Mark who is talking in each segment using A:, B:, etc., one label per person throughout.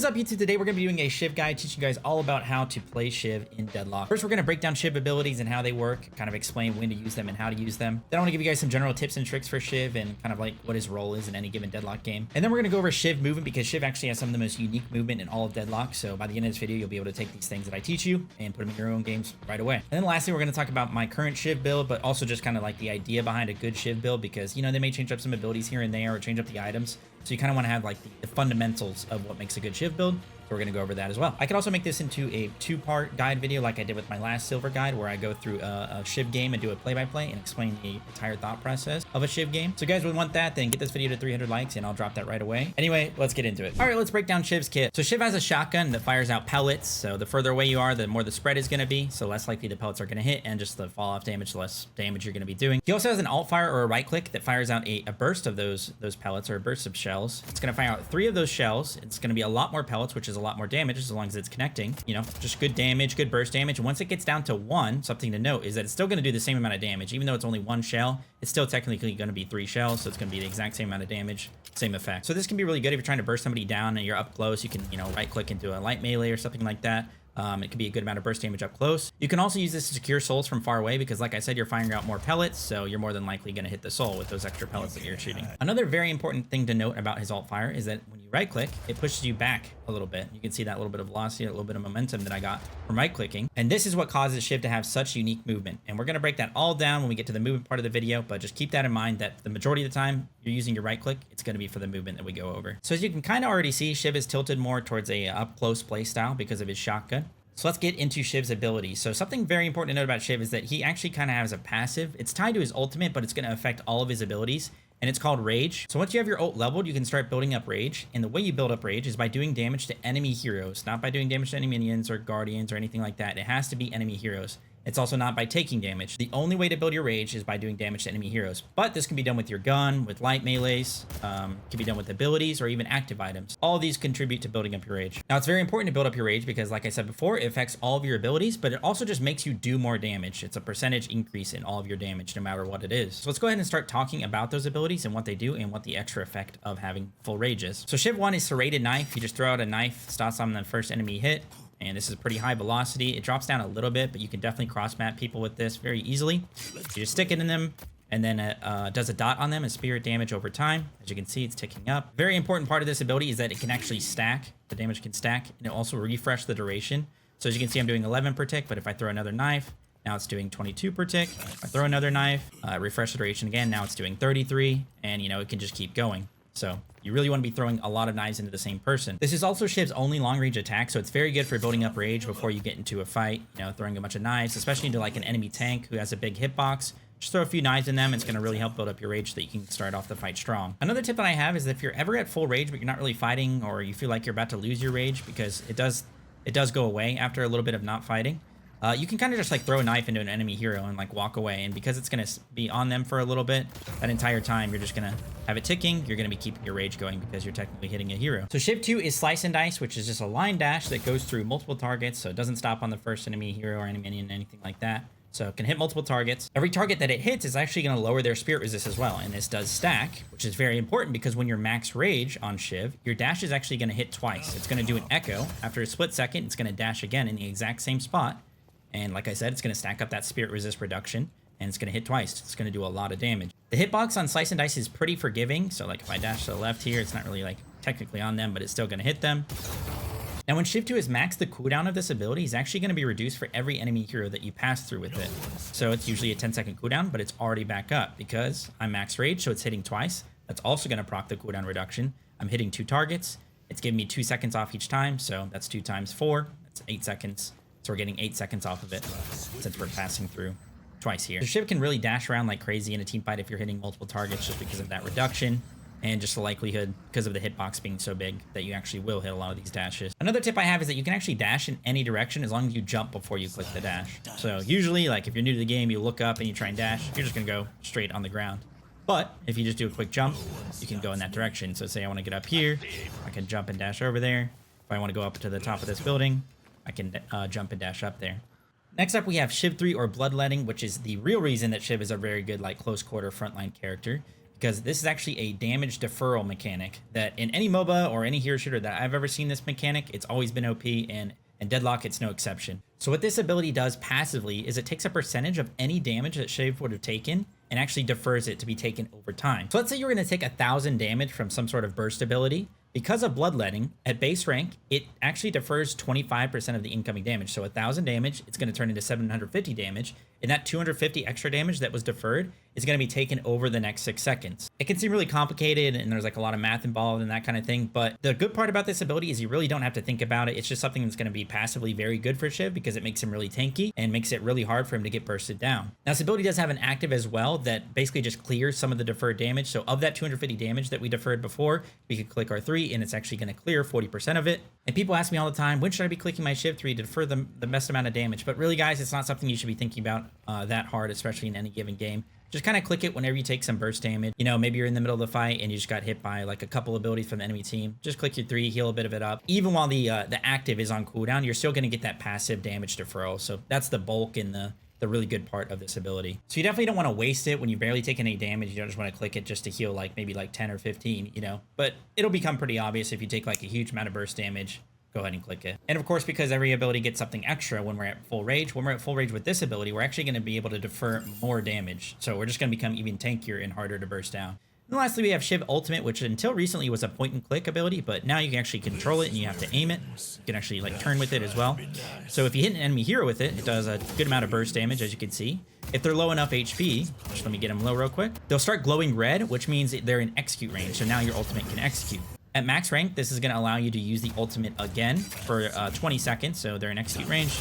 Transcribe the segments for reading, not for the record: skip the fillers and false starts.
A: What is up, YouTube? Today we're going to be doing a Shiv guide, teaching you guys all about how to play Shiv in Deadlock. First, we're going to break down Shiv abilities and how they work, kind of explain when to use them and how to use them. Then I want to give you guys some general tips and tricks for Shiv and kind of like what his role is in any given Deadlock game. And then we're going to go over Shiv movement because Shiv actually has some of the most unique movement in all of Deadlock. So by the end of this video, you'll be able to take these things that I teach you and put them in your own games right away. And then lastly, we're going to talk about my current Shiv build, but also just kind of like the idea behind a good Shiv build because, you know, they may change up some abilities here and there or change up the items. So you kind of want to have like the fundamentals of what makes a good Shiv build. So we're going to go over that as well. I could also make this into a two-part guide video like I did with my last silver guide where I go through a Shiv game and do a play-by-play and explain the entire thought process of a Shiv game. So if you guys would want that, then get this video to 300 likes and I'll drop that right away. Anyway, let's get into it. All right, let's break down Shiv's kit. So Shiv has a shotgun that fires out pellets. So the further away you are, the more the spread is going to be. So less likely the pellets are going to hit, and just the fall-off damage, the less damage you're going to be doing. He also has an alt-fire or a right-click that fires out a burst of those pellets or a burst of shells. It's going to fire out 3 of those shells. It's going to be a lot more pellets, which is a lot more damage as long as it's connecting. You know, just good damage, good burst damage. And once it gets down to 1, something to note is that it's still going to do the same amount of damage. Even though it's only 1 shell, it's still technically going to be 3 shells. So it's going to be the exact same amount of damage, same effect. So this can be really good if you're trying to burst somebody down and you're up close. You can, you know, right click into a light melee or something like that. It can be a good amount of burst damage up close. You can also use this to secure souls from far away because, like I said, you're firing out more pellets, so you're more than likely going to hit the soul with those extra pellets that you're shooting. Another very important thing to note about his alt fire is that when you right click, it pushes you back a little bit. You can see that little bit of velocity, a little bit of momentum that I got from right clicking. And this is what causes Shiv to have such unique movement. And we're going to break that all down when we get to the movement part of the video, but just keep that in mind that the majority of the time you're using your right click, it's going to be for the movement that we go over. So as you can kind of already see, Shiv is tilted more towards a up close play style because of his shotgun. So let's get into Shiv's abilities. So something very important to note about Shiv is that he actually kind of has a passive. It's tied to his ultimate, but it's going to affect all of his abilities, and it's called Rage. So once you have your ult leveled, you can start building up Rage, and the way you build up Rage is by doing damage to enemy heroes, not by doing damage to enemy minions or guardians or anything like that. It has to be enemy heroes. It's also not by taking damage. The only way to build your Rage is by doing damage to enemy heroes. But this can be done with your gun, with light melees, can be done with abilities or even active items. All of these contribute to building up your Rage. Now, it's very important to build up your Rage because, like I said before, it affects all of your abilities, but it also just makes you do more damage. It's a percentage increase in all of your damage, no matter what it is. So let's go ahead and start talking about those abilities and what they do and what the extra effect of having full Rage is. So Shiv 1 is Serrated Knife. You just throw out a knife, stops on the first enemy hit. And this is pretty high velocity. It drops down a little bit, but you can definitely cross-map people with this very easily. You just stick it in them, and then it does a dot on them and spirit damage over time. As you can see, it's ticking up. Very important part of this ability is that it can actually stack. The damage can stack, and it also refresh the duration. So as you can see, I'm doing 11 per tick, but if I throw another knife, now it's doing 22 per tick. If I throw another knife, refresh the duration again, now it's doing 33, and, you know, it can just keep going. So you really want to be throwing a lot of knives into the same person. This is also Shiv's only long-range attack, so it's very good for building up Rage before you get into a fight. You know, throwing a bunch of knives, especially into like an enemy tank who has a big hitbox. Just throw a few knives in them. It's going to really help build up your Rage so that you can start off the fight strong. Another tip that I have is that if you're ever at full Rage, but you're not really fighting, or you feel like you're about to lose your Rage, because it does go away after a little bit of not fighting. You can kind of just like throw a knife into an enemy hero and like walk away, and because it's going to be on them for a little bit, that entire time you're just going to have it ticking. You're going to be keeping your Rage going because you're technically hitting a hero. So Shiv 2 is Slice and Dice, which is just a line dash that goes through multiple targets, so it doesn't stop on the first enemy hero or enemy minion, anything like that. So it can hit multiple targets. Every target that it hits is actually going to lower their spirit resist as well, and this does stack, which is very important because when you're max Rage on Shiv, your dash is actually going to hit twice. It's going to do an echo. After a split second, it's going to dash again in the exact same spot. And like I said, it's going to stack up that spirit resist reduction, and it's going to hit twice. It's going to do a lot of damage. The hitbox on Slice and Dice is pretty forgiving. So like if I dash to the left here, it's not really like technically on them, but it's still going to hit them. Now when Shiv 2 is maxed, the cooldown of this ability is actually going to be reduced for every enemy hero that you pass through with it. So it's usually a 10-second cooldown, but it's already back up because I'm max Rage, so it's hitting twice. That's also going to proc the cooldown reduction. I'm hitting 2 targets. It's giving me 2 seconds off each time, so that's 2 times 4. That's 8 seconds. So we're getting 8 seconds off of it since we're passing through twice here. The Shiv can really dash around like crazy in a team fight if you're hitting multiple targets just because of that reduction and just the likelihood because of the hitbox being so big that you actually will hit a lot of these dashes. Another tip I have is that you can actually dash in any direction as long as you jump before you click the dash. So usually, like if you're new to the game, you look up and you try and dash, you're just going to go straight on the ground. But if you just do a quick jump, you can go in that direction. So say I want to get up here, I can jump and dash over there. If I want to go up to the top of this building, I can jump and dash up there. Next up, we have Shiv 3 or Bloodletting, which is the real reason that Shiv is a very good like close quarter frontline character. because this is actually a damage deferral mechanic that in any MOBA or any hero shooter that I've ever seen this mechanic, it's always been OP, and Deadlock, it's no exception. So what this ability does passively is it takes a percentage of any damage that SHIV would have taken and actually defers it to be taken over time. So let's say you're going to take 1,000 damage from some sort of burst ability. Because of bloodletting, at base rank, it actually defers 25% of the incoming damage. So 1,000 damage, it's going to turn into 750 damage, and that 250 extra damage that was deferred is going to be taken over the next 6 seconds. It can seem really complicated, and there's like a lot of math involved and that kind of thing, but the good part about this ability is you really don't have to think about it. It's just something that's going to be passively very good for SHIV because it makes him really tanky and makes it really hard for him to get bursted down. Now, this ability does have an active as well that basically just clears some of the deferred damage. So of that 250 damage that we deferred before, we could click R3 and it's actually going to clear 40% of it. And people ask me all the time, when should I be clicking my SHIV 3 to defer the best amount of damage? But really, guys, it's not something you should be thinking about that hard, especially in any given game. Just kind of click it whenever you take some burst damage. You know, maybe you're in the middle of the fight and you just got hit by like a couple abilities from the enemy team. Just click your 3, heal a bit of it up. Even while the active is on cooldown, you're still going to get that passive damage deferral. So that's the bulk and the really good part of this ability. So you definitely don't want to waste it when you barely take any damage. You don't just want to click it just to heal like maybe like 10 or 15, you know. But it'll become pretty obvious if you take like a huge amount of burst damage. Go ahead and click it. And of course, because every ability gets something extra when we're at full rage, with this ability, we're actually going to be able to defer more damage. So we're just going to become even tankier and harder to burst down. And lastly, we have SHIV Ultimate, which until recently was a point and click ability, but now you can actually control it and you have to aim it. You can actually like turn with it as well. So if you hit an enemy hero with it, it does a good amount of burst damage, as you can see. If they're low enough HP, just let me get them low real quick, they'll start glowing red, which means they're in execute range. So now your ultimate can execute. At max rank, this is going to allow you to use the ultimate again for 20 seconds. So they're in execute range.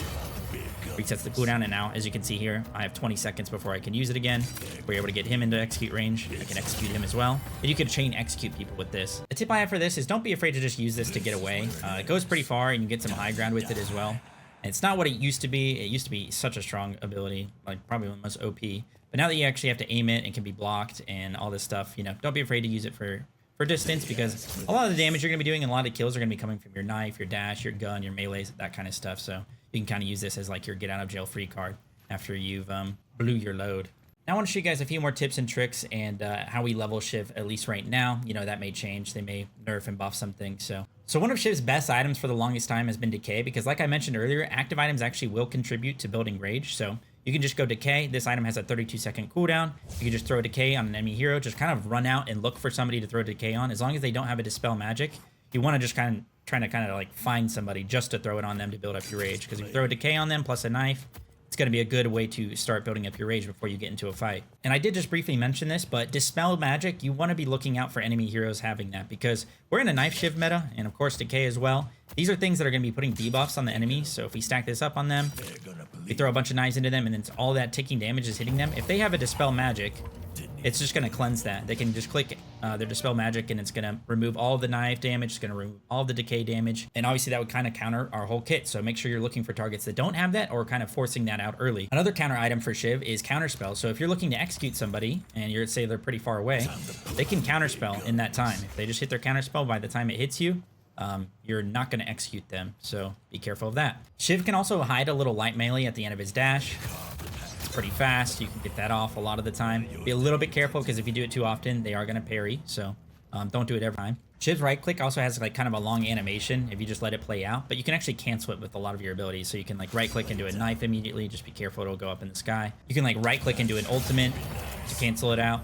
A: Resets the cooldown, and now, as you can see here, I have 20 seconds before I can use it again. We're able to get him into execute range. I can execute him as well. And you can chain execute people with this. The tip I have for this is don't be afraid to just use this to get away. It goes pretty far, and you get some high ground with it as well. And it's not what it used to be. It used to be such a strong ability, like probably one of the most OP. But now that you actually have to aim it and can be blocked and all this stuff, you know, don't be afraid to use it for distance, because a lot of the damage you're going to be doing and a lot of kills are going to be coming from your knife, your dash, your gun, your melees, that kind of stuff. So you can kind of use this as like your get out of jail free card after you've blew your load. Now I want to show you guys a few more tips and tricks and how we level SHIV, at least right now. You know, that may change. They may nerf and buff some things. So one of SHIV's best items for the longest time has been Decay, because like I mentioned earlier, active items actually will contribute to building rage. So you can just go Decay. This item has a 32-second cooldown. You can just throw Decay on an enemy hero. Just kind of run out and look for somebody to throw Decay on. As long as they don't have a Dispel Magic, you want to just trying to like find somebody just to throw it on them to build up your rage. Because if you throw a Decay on them plus a knife, it's going to be a good way to start building up your rage before you get into a fight. And I did just briefly mention this, but Dispel Magic, you want to be looking out for enemy heroes having that, because we're in a knife SHIV meta, and of course Decay as well. These are things that are going to be putting debuffs on the enemies. So if we stack this up on them, we throw a bunch of knives into them, and then all that ticking damage is hitting them. If they have a Dispel Magic, it's just going to cleanse that. They can just click their Dispel Magic, and it's going to remove all of the knife damage. It's going to remove all of the decay damage. And obviously that would kind of counter our whole kit. So make sure you're looking for targets that don't have that, or kind of forcing that out early. Another counter item for SHIV is Counterspell. So if you're looking to execute somebody and you're, say, they're pretty far away, they can Counterspell in that time. If they just hit their Counterspell, by the time it hits you, you're not going to execute them. So be careful of that. SHIV can also hide a little light melee at the end of his dash. Pretty fast. You can get that off a lot of the time. Be a little bit careful, because if you do it too often, they are going to parry. So don't do it every time. SHIV's right click also has like kind of a long animation if you just let it play out, but you can actually cancel it with a lot of your abilities. So you can like right click and do a knife immediately. Just be careful, it'll go up in the sky. You can like right click and do an ultimate to cancel it out.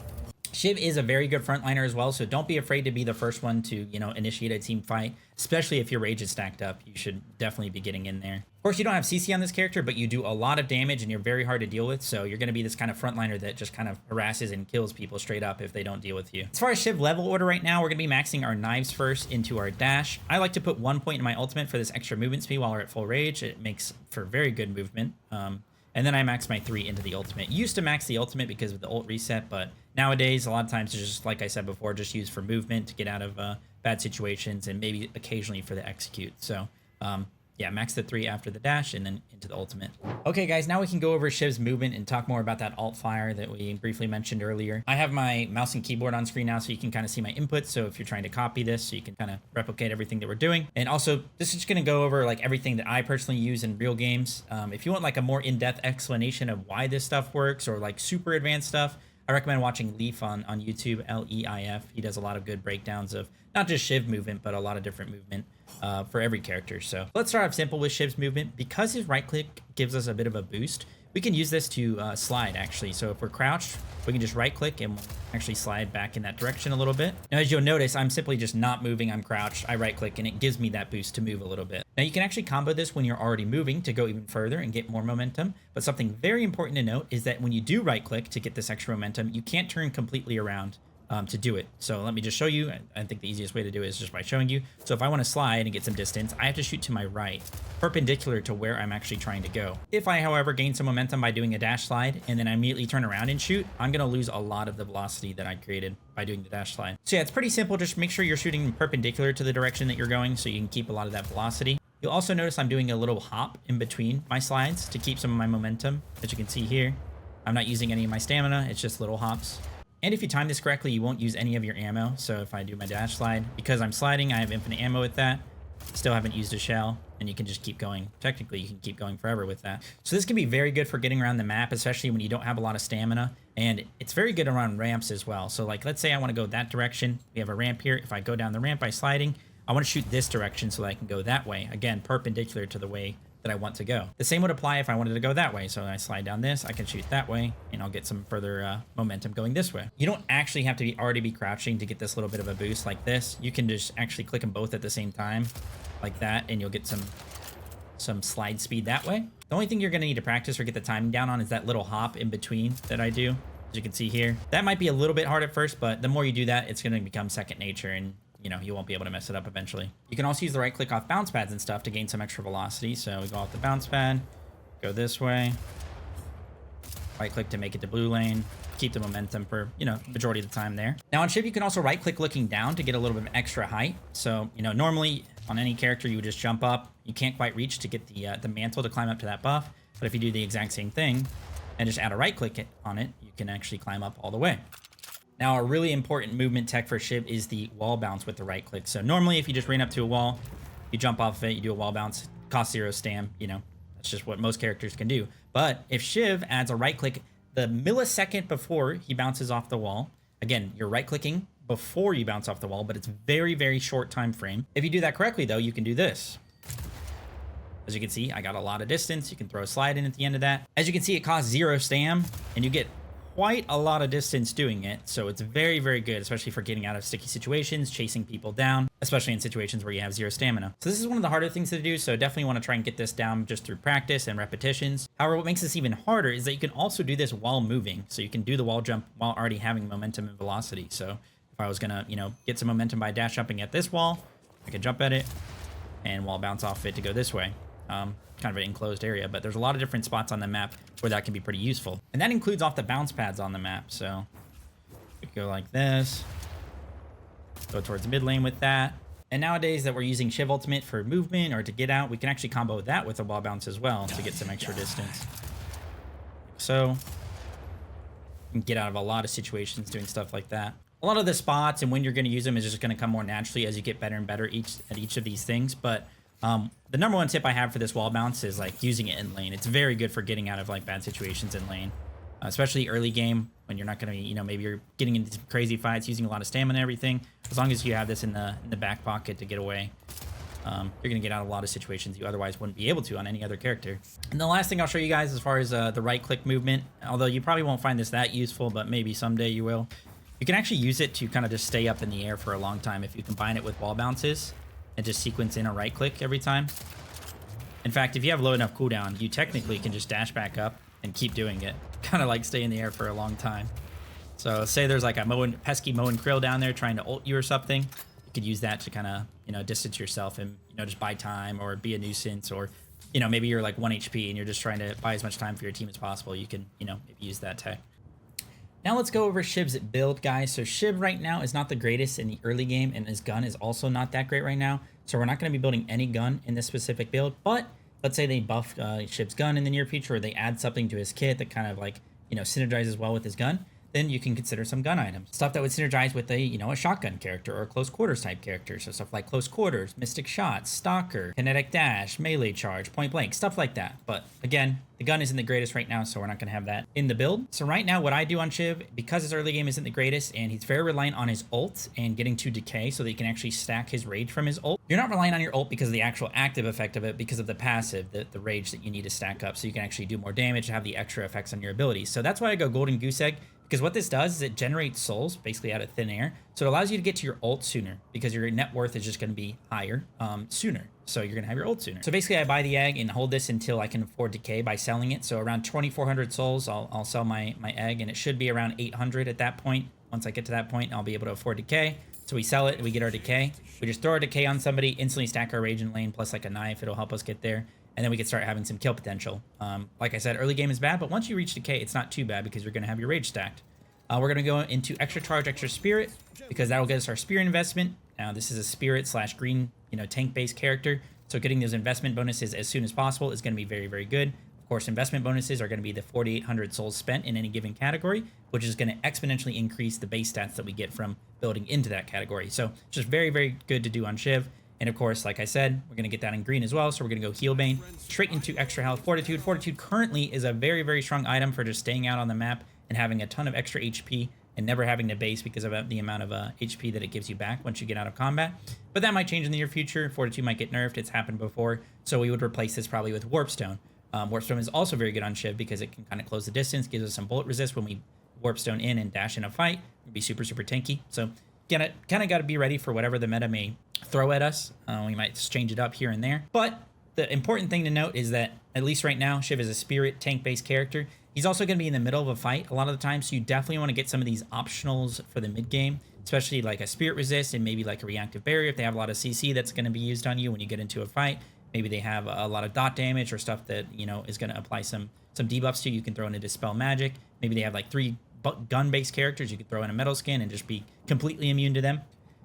A: SHIV is a very good frontliner as well, so don't be afraid to be the first one to, you know, initiate a team fight, especially if your rage is stacked up. You should definitely be getting in there. Of course, you don't have CC on this character, but you do a lot of damage and you're very hard to deal with, so you're going to be this kind of frontliner that just kind of harasses and kills people straight up if they don't deal with you. As far as SHIV level order right now, we're going to be maxing our knives first into our dash. I like to put 1 point in my ultimate for this extra movement speed while we're at full rage. It makes for very good movement. And then I max my 3 into the ultimate. Used to max the ultimate because of the ult reset, but nowadays a lot of times it's just, like I said before, just used for movement to get out of bad situations, and maybe occasionally for the execute. So yeah, max the 3 after the dash and then into the ultimate. Okay guys, now we can go over SHIV's movement and talk more about that alt fire that we briefly mentioned earlier. I have my mouse and keyboard on screen now, so you can kind of see my inputs. So if you're trying to copy this, so you can kind of replicate everything that we're doing. And also, this is just going to go over like everything that I personally use in real games. If you want like a more in-depth explanation of why this stuff works, or like super advanced stuff, I recommend watching Leaf on YouTube, L-E-I-F. He does a lot of good breakdowns of not just Shiv movement, but a lot of different movement for every character. So let's start off simple with Shiv's movement. Because his right click gives us a bit of a boost, we can use this to slide, actually. So if we're crouched, we can just right click and actually slide back in that direction a little bit. Now, as you'll notice, I'm simply just not moving. I'm crouched. I right click and it gives me that boost to move a little bit. Now, you can actually combo this when you're already moving to go even further and get more momentum. But something very important to note is that when you do right click to get this extra momentum, you can't turn completely around to do it. So let me just show you. I think the easiest way to do it is just by showing you. So if I want to slide and get some distance, I have to shoot to my right, perpendicular to where I'm actually trying to go. If I, however, gain some momentum by doing a dash slide and then I immediately turn around and shoot, I'm going to lose a lot of the velocity that I created by doing the dash slide. So yeah, it's pretty simple. Just make sure you're shooting perpendicular to the direction that you're going so you can keep a lot of that velocity. You'll also notice I'm doing a little hop in between my slides to keep some of my momentum. As you can see here, I'm not using any of my stamina. It's just little hops. And if you time this correctly, you won't use any of your ammo. So if I do my dash slide, because I'm sliding, I have infinite ammo with that. Still haven't used a shell, and you can just keep going. Technically, you can keep going forever with that. So this can be very good for getting around the map, especially when you don't have a lot of stamina. And it's very good around ramps as well. So like, let's say I want to go that direction. We have a ramp here. If I go down the ramp by sliding, I want to shoot this direction so that I can go that way. Again, perpendicular to the way that I want to go. The same would apply if I wanted to go that way. So I slide down this, I can shoot that way, and I'll get some further momentum going this way. You don't actually have to already be crouching to get this little bit of a boost like this. You can just actually click them both at the same time like that, and you'll get some slide speed that way. The only thing you're going to need to practice or get the timing down on is that little hop in between that I do. As you can see here, that might be a little bit hard at first, but the more you do that, it's going to become second nature, and you know, you won't be able to mess it up eventually. You can also use the right click off bounce pads and stuff to gain some extra velocity. So we go off the bounce pad, go this way, right click to make it to blue lane, keep the momentum for, you know, majority of the time there. Now on Shiv, you can also right click looking down to get a little bit of extra height. So, you know, normally on any character, you would just jump up. You can't quite reach to get the mantle to climb up to that buff. But if you do the exact same thing and just add a right click on it, you can actually climb up all the way. Now, a really important movement tech for Shiv is the wall bounce with the right click. So normally, if you just ran up to a wall, you jump off of it, you do a wall bounce, cost 0 stam, you know, that's just what most characters can do. But if Shiv adds a right click the millisecond before he bounces off the wall, again, you're right clicking before you bounce off the wall, but it's very, very short time frame. If you do that correctly, though, you can do this. As you can see, I got a lot of distance. You can throw a slide in at the end of that. As you can see, it costs 0 stam, and you get quite a lot of distance doing it, so it's very, very good, especially for getting out of sticky situations, chasing people down, especially in situations where you have 0 stamina. So this is one of the harder things to do, so definitely want to try and get this down just through practice and repetitions. However, what makes this even harder is that you can also do this while moving, so you can do the wall jump while already having momentum and velocity. So if I was gonna, you know, get some momentum by dash jumping at this wall, I could jump at it and wall bounce off it to go this way. Kind of an enclosed area, but there's a lot of different spots on the map where that can be pretty useful. And that includes off the bounce pads on the map. So we could go like this, go towards mid lane with that. And nowadays that we're using Shiv Ultimate for movement or to get out, we can actually combo that with a wall bounce as well to get some extra distance. So you can get out of a lot of situations doing stuff like that. A lot of the spots and when you're going to use them is just going to come more naturally as you get better and better at each of these things. But the number one tip I have for this wall bounce is like using it in lane. It's very good for getting out of like bad situations in lane, especially early game when you're not going to, you know, maybe you're getting into crazy fights, using a lot of stamina and everything. As long as you have this in the back pocket to get away, you're going to get out of a lot of situations you otherwise wouldn't be able to on any other character. And the last thing I'll show you guys as far as the right click movement, although you probably won't find this that useful, but maybe someday you will. You can actually use it to kind of just stay up in the air for a long time if you combine it with wall bounces and just sequence in a right click every time. In fact, if you have low enough cooldown, you technically can just dash back up and keep doing it. Kind of like stay in the air for a long time. So say there's like a pesky Moen Krill down there trying to ult you or something. You could use that to kind of, you know, distance yourself and, you know, just buy time or be a nuisance, or, you know, maybe you're like 1 HP and you're just trying to buy as much time for your team as possible. You can, you know, maybe use that tech. Now let's go over Shiv's build, guys. So Shiv right now is not the greatest in the early game, and his gun is also not that great right now. So we're not going to be building any gun in this specific build, but let's say they buff Shiv's gun in the near future, or they add something to his kit that kind of like, you know, synergizes well with his gun. then you can consider some gun items. Stuff that would synergize with a, you know, a shotgun character or a close quarters type character. So stuff like close quarters, mystic shot, stalker, kinetic dash, melee charge, point blank, stuff like that. But again, the gun isn't the greatest right now, so we're not going to have that in the build. So right now, what I do on Shiv, because his early game isn't the greatest, and he's very reliant on his ult and getting to decay so that he can actually stack his rage from his ult. You're not relying on your ult because of the actual active effect of it, because of the passive, the rage that you need to stack up so you can actually do more damage and have the extra effects on your abilities. So that's why I go Golden Goose Egg, because what this does is it generates souls basically out of thin air. So it allows you to get to your ult sooner because your net worth is just going to be higher sooner. So you're going to have your ult sooner. So basically I buy the egg and hold this until I can afford decay by selling it. So around 2,400 souls, I'll sell my egg, and it should be around 800 at that point. Once I get to that point, I'll be able to afford decay. So we sell it, we get our decay. We just throw our decay on somebody, instantly stack our rage in lane, plus like a knife, it'll help us get there. And then we can start having some kill potential. Like I said, early game is bad, but once you reach decay, it's not too bad because you're going to have your rage stacked. We're going to go into extra charge, extra spirit, because that'll get us our spirit investment. Now, this is a spirit / green, you know, tank-based character. So getting those investment bonuses as soon as possible is going to be very, very good. Of course, investment bonuses are going to be the 4,800 souls spent in any given category, which is going to exponentially increase the base stats that we get from building into that category. So just very, very good to do on Shiv. And of course, like I said, we're going to get that in green as well. So we're going to go Heal Bane straight into extra health. Fortitude. Fortitude currently is a very, very strong item for just staying out on the map and having a ton of extra HP and never having to base because of the amount of HP that it gives you back once you get out of combat. But that might change in the near future. Fortitude might get nerfed. It's happened before. So we would replace this probably with Warpstone. Warpstone is also very good on Shiv because it can kind of close the distance, gives us some bullet resist when we Warpstone in and dash in a fight. It'd be super, super tanky. So kind of got to be ready for whatever the meta may throw at us. We might just change it up here and there. But the important thing to note is that, at least right now, Shiv is a spirit tank-based character. He's also going to be in the middle of a fight a lot of the time, so you definitely want to get some of these optionals for the mid-game, especially like a spirit resist and maybe like a reactive barrier if they have a lot of CC that's going to be used on you when you get into a fight. Maybe they have a lot of dot damage or stuff that, you know, is going to apply some debuffs to you. You can throw in a Dispel Magic. Maybe they have like 3 gun-based characters. You could throw in a Metal Skin and just be completely immune to them.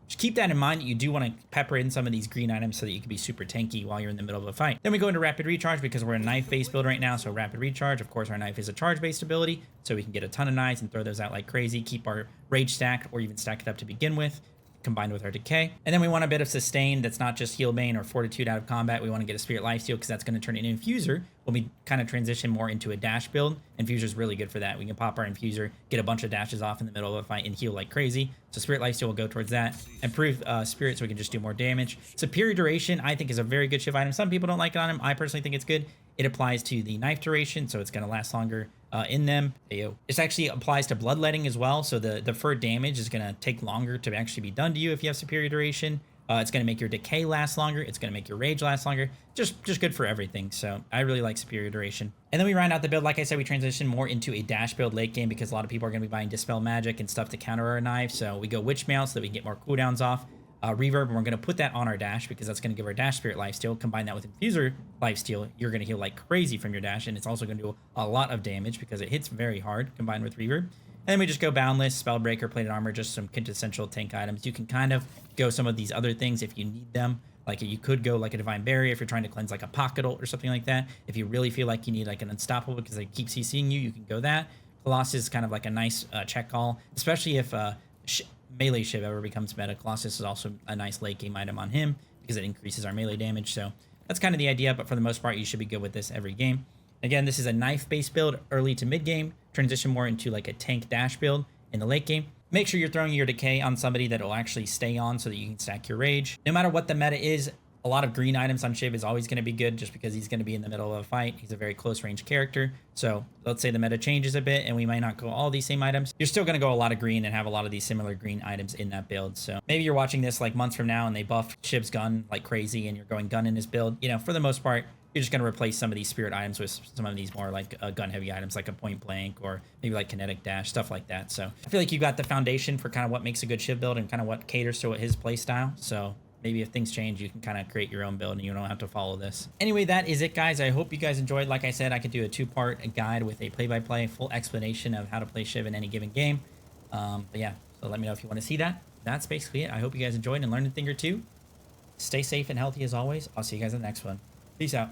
A: Just keep that in mind that you do want to pepper in some of these green items so that you can be super tanky while you're in the middle of a fight. Then we go into Rapid Recharge because we're a knife-based build right now, so Rapid Recharge, of course, our knife is a charge-based ability, so we can get a ton of knives and throw those out like crazy, keep our rage stacked or even stack it up to begin with, combined with our decay. And then we want a bit of sustain that's not just Heal Bane or Fortitude out of combat. We want to get a Spirit Lifesteal because that's going to turn an Infuser when we kind of transition more into a dash build. Infuser is really good for that. We can pop our Infuser, get a bunch of dashes off in the middle of a fight, and heal like crazy. So Spirit Lifesteal will go towards that. Improve Spirit so we can just do more damage. Superior Duration, I think, is a very good Shiv item. Some people don't like it on him. I personally think it's good. It applies to the knife duration, so it's going to last longer in them. This actually applies to bloodletting as well, so the deferred damage is going to take longer to actually be done to you if you have superior duration. It's going to make your decay last longer. It's going to make your rage last longer. Just good for everything. So I really like superior duration. And then we round out the build. Like I said, we transition more into a dash build late game because a lot of people are going to be buying Dispel Magic and stuff to counter our knife. So we go Witch Mail so that we can get more cooldowns off. Reverb, and we're going to put that on our dash because that's going to give our dash Spirit Lifesteal. Combine that with Infuser Lifesteal, you're going to heal like crazy from your dash, and it's also going to do a lot of damage because it hits very hard combined with Reverb. And then we just go Boundless, Spellbreaker, Plated Armor, just some quintessential tank items. You can kind of go some of these other things if you need them. Like you could go like a Divine Barrier if you're trying to cleanse like a Pocket Ult or something like that. If you really feel like you need like an Unstoppable because they keep CCing you, you can go that. Colossus is kind of like a nice check call, especially if melee Shiv ever becomes meta. Colossus is also a nice late game item on him because it increases our melee damage. So that's kind of the idea, but for the most part, you should be good with this every game. Again, this is a knife-based build early to mid-game, transition more into like a tank dash build in the late game. Make sure you're throwing your decay on somebody that will actually stay on so that you can stack your rage. No matter what the meta is, a lot of green items on Shiv is always going to be good just because he's going to be in the middle of a fight. He's a very close range character. So let's say the meta changes a bit and we might not go all these same items. You're still going to go a lot of green and have a lot of these similar green items in that build. So maybe you're watching this like months from now and they buffed Shiv's gun like crazy and you're going gun in his build. You know, for the most part, you're just going to replace some of these spirit items with some of these more like gun heavy items like a point blank or maybe like kinetic dash, stuff like that. So I feel like you got the foundation for kind of what makes a good Shiv build and kind of what caters to his play style. So maybe if things change, you can kind of create your own build and you don't have to follow this. Anyway, that is it, guys. I hope you guys enjoyed. Like I said, I could do a 2-part guide with a play-by-play full explanation of how to play Shiv in any given game. But yeah, so let me know if you want to see that. That's basically it. I hope you guys enjoyed and learned a thing or two. Stay safe and healthy as always. I'll see you guys in the next one. Peace out.